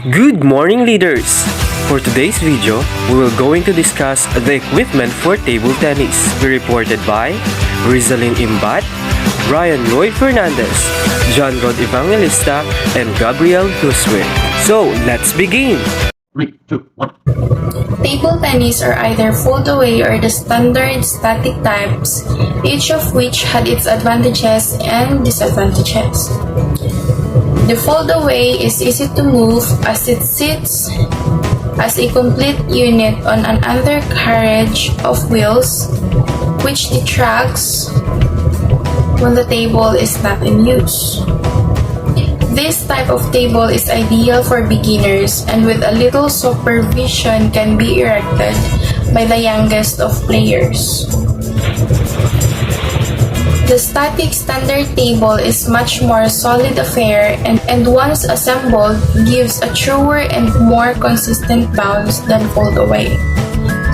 Good morning, leaders! For today's video, we will going to discuss the equipment for table tennis. Be reported by Rizalyn Imbat, Brian Lloyd Fernandez, John Rod Evangelista, and Gabriel Huswe. So, let's begin! 3, 2, 1. Table tennis are either fold-away or the standard static types, each of which had its advantages and disadvantages. The fold-away is easy to move as it sits as a complete unit on an undercarriage of wheels, which detracts when the table is not in use. This type of table is ideal for beginners and with a little supervision can be erected by the youngest of players. The static standard table is much more solid affair and once assembled gives a truer and more consistent bounce than fold away.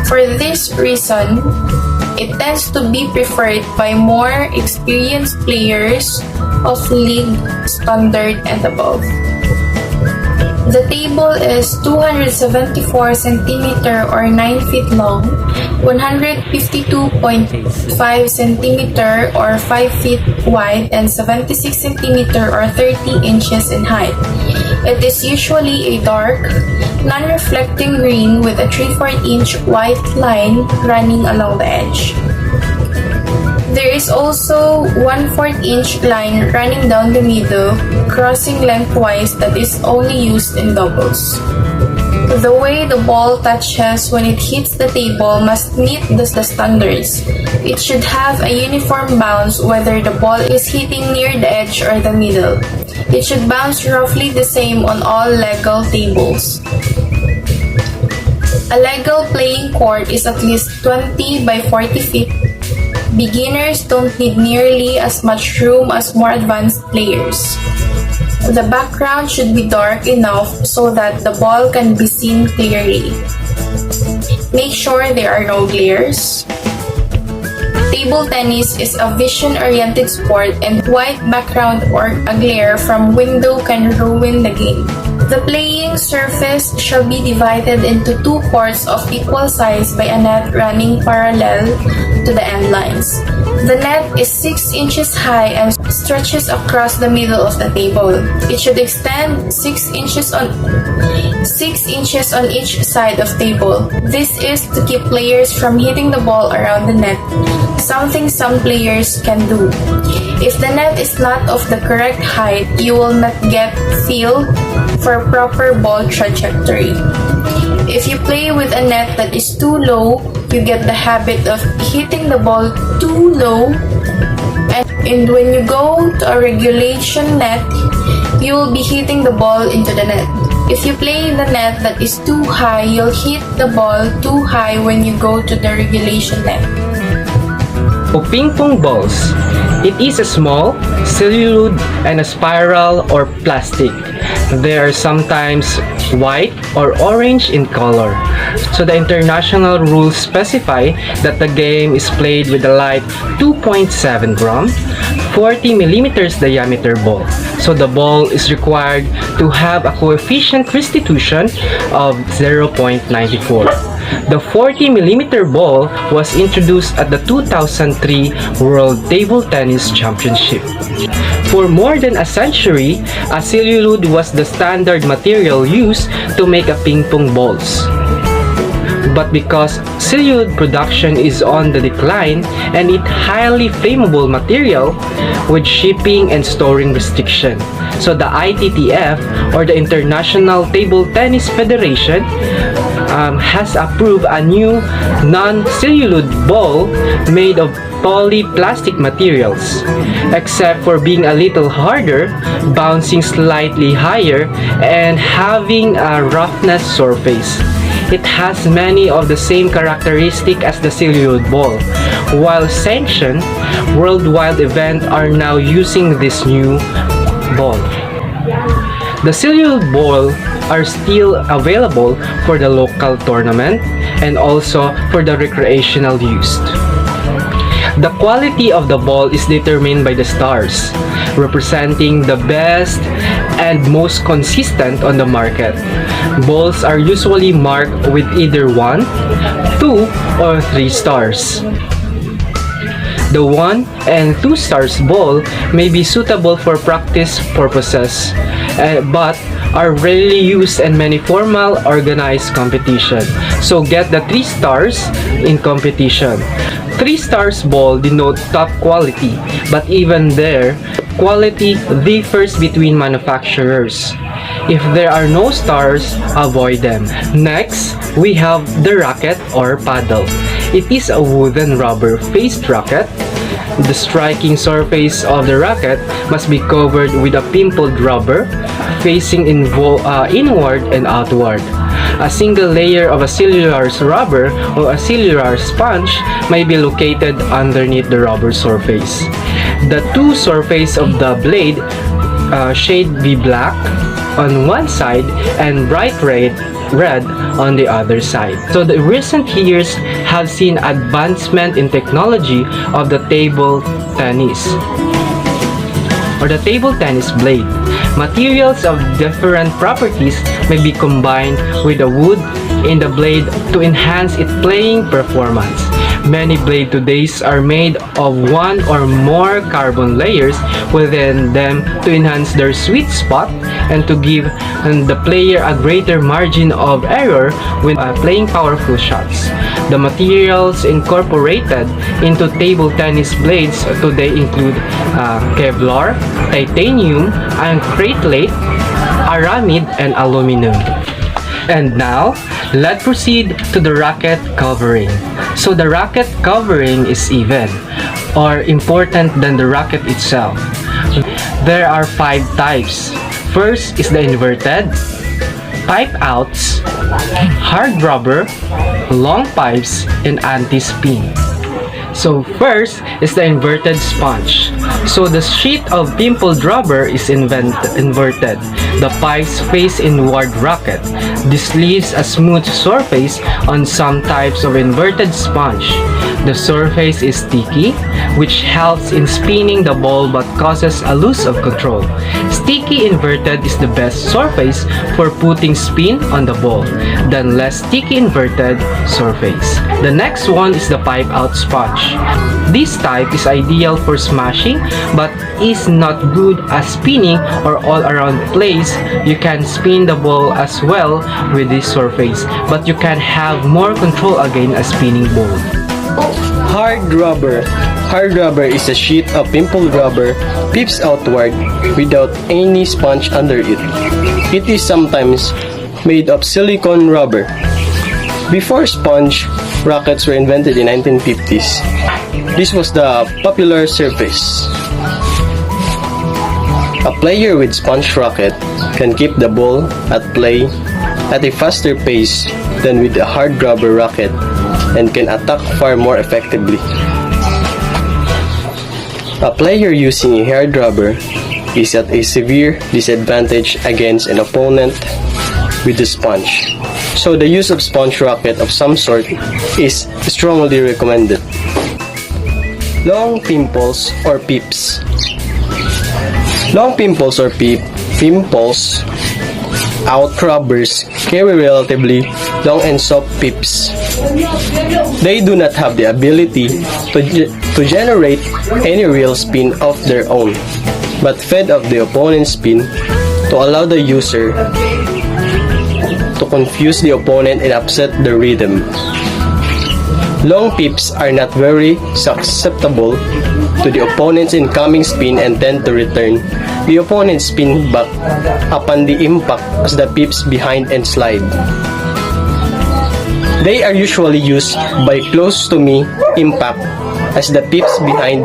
For this reason, it tends to be preferred by more experienced players of league standard and above. The table is 274 cm or 9 feet long, 152.5 cm or 5 feet wide, and 76 cm or 30 inches in height. It is usually a dark, non-reflecting green with a 3/4 inch white line running along the edge. There is also 1/4 inch line running down the middle, crossing lengthwise that is only used in doubles. The way the ball touches when it hits the table must meet the standards. It should have a uniform bounce whether the ball is hitting near the edge or the middle. It should bounce roughly the same on all legal tables. A legal playing court is at least 20 by 40 feet. Beginners don't need nearly as much room as more advanced players. The background should be dark enough so that the ball can be seen clearly. Make sure there are no glares. Table tennis is a vision-oriented sport and white background or a glare from window can ruin the game. The playing surface shall be divided into 2 courts of equal size by a net running parallel to the end lines. The net is 6 inches high and stretches across the middle of the table. It should extend 6 inches on each side of table. This is to keep players from hitting the ball around the net, something some players can do. If the net is not of the correct height, you will not get feel for proper ball trajectory. If you play with a net that is too low, you get the habit of hitting the ball too low, and when you go to a regulation net, you will be hitting the ball into the net. If you play the net that is too high, you'll hit the ball too high when you go to the regulation net. Ping pong balls. It is a small, celluloid, and a spiral or plastic. They are sometimes white or orange in color. So the international rules specify that the game is played with a light 2.7 gram, 40 millimeters diameter ball. So the ball is required to have a coefficient restitution of 0.94. The 40mm ball was introduced at the 2003 World Table Tennis Championship. For more than a century, a celluloid was the standard material used to make a ping pong balls. But because celluloid production is on the decline and it highly flammable material with shipping and storing restriction, so the ITTF or the International Table Tennis Federation has approved a new non-celluloid ball made of polyplastic materials, except for being a little harder, bouncing slightly higher, and having a roughness surface. It has many of the same characteristics as the celluloid ball, while sanctioned worldwide events are now using this new ball. The celluloid ball are still available for the local tournament and also for the recreational use. The quality of the ball is determined by the stars, representing the best and most consistent on the market. Balls are usually marked with either 1, 2, or 3 stars. The 1 and 2 stars ball may be suitable for practice purposes, but are rarely used in many formal organized competition. So get the 3 stars in competition. 3 stars ball denote top quality, but even there, quality differs between manufacturers. If there are no stars, avoid them. Next, we have the racket or paddle. It is a wooden rubber-faced racket. The striking surface of the racket must be covered with a pimpled rubber, facing inward and outward. A single layer of a cellular rubber or a cellular sponge may be located underneath the rubber surface. The two surfaces of the blade shade be black on one side and bright red on the other side. So the recent years have seen advancement in technology of the table tennis or the table tennis blade. Materials of different properties may be combined with the wood in the blade to enhance its playing performance. Many blades today are made of one or more carbon layers within them to enhance their sweet spot and to give the player a greater margin of error when playing powerful shots. The materials incorporated into table tennis blades today include Kevlar, titanium, acrylate, aramid, and aluminum. And now, let's proceed to the racket covering. So the racket covering is even or important than the racket itself. There are 5 types. First is the inverted, pipe outs, hard rubber, long pipes, and anti-spin. So first is the inverted sponge. So the sheet of pimpled rubber is inverted. The pipes face inward racket. This leaves a smooth surface on some types of inverted sponge. The surface is sticky, which helps in spinning the ball but causes a loss of control. Sticky inverted is the best surface for putting spin on the ball than less sticky inverted surface. The next one is the pipe out sponge. This type is ideal for smashing but is not good at spinning or all around plays. You can spin the ball as well with this surface, but you can have more control against a spinning ball. Hard rubber. Hard rubber is a sheet of pimpled rubber pips outward without any sponge under it. It is sometimes made of silicone rubber. Before sponge rackets were invented in 1950s, this was the popular surface. A player with sponge racket can keep the ball at play at a faster pace than with a hard rubber racket and can attack far more effectively. A player using a hard rubber is at a severe disadvantage against an opponent with the sponge. So the use of sponge racket of some sort is strongly recommended. Long pimples or pips. Long pimples or pimples out rubbers carry relatively long and soft pips. They do not have the ability to generate any real spin of their own, but fed off the opponent's spin to allow the user to confuse the opponent and upset the rhythm. Long pips are not very susceptible to the opponent's incoming spin and tend to return the opponent's spin back upon the impact as the pips behind and slide. They are usually used by close to me impact as the pips behind.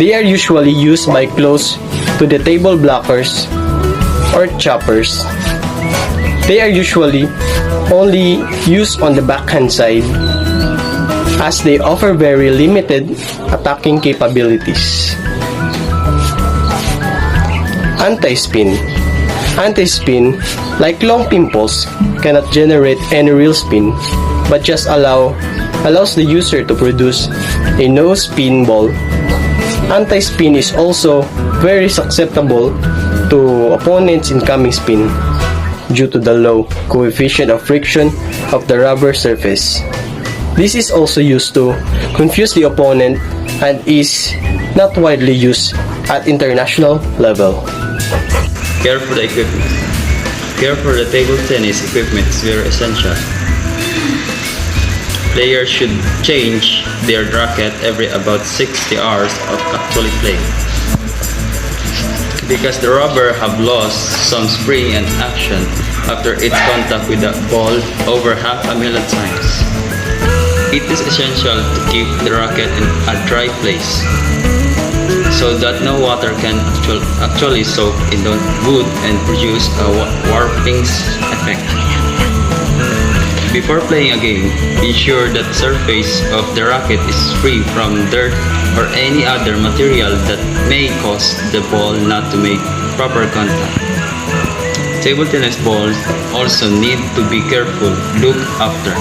They are usually used by close to the table blockers or choppers. They are usually only used on the backhand side as they offer very limited attacking capabilities. Anti-spin. Anti-spin, like long pimples, cannot generate any real spin but just allows the user to produce a no-spin ball. Anti-spin is also very susceptible to opponent's incoming spin due to the low coefficient of friction of the rubber surface. This is also used to confuse the opponent and is not widely used at international level. Care for the equipment. Care for the table tennis equipment is very essential. Players should change their racket every about 60 hours of actually playing. Because the rubber have lost some spring and action after its contact with the ball over 500,000 times. It is essential to keep the racket in a dry place so that no water can actually soak in the wood and produce a warping effect. Before playing a game, ensure that the surface of the racket is free from dirt or any other material that may cause the ball not to make proper contact. Table tennis balls also need to be careful looked after.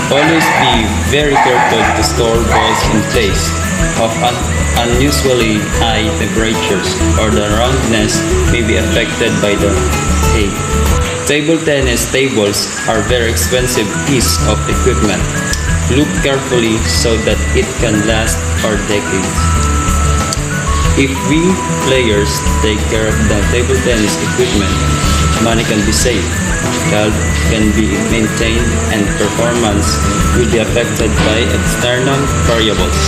Always be very careful to store balls in place of unusually high temperatures or the roundness may be affected by the heat. Table tennis tables are very expensive piece of equipment. Look carefully so that it can last for decades. If we players take care of the table tennis equipment, money can be saved, health can be maintained, and performance will be affected by external variables.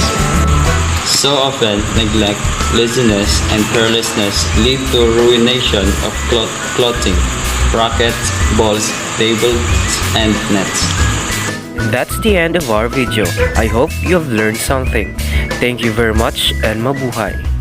So often, neglect, laziness, and carelessness lead to ruination of clothing, rackets, balls, tables, and nets. That's the end of our video. I hope you have learned something. Thank you very much and mabuhay!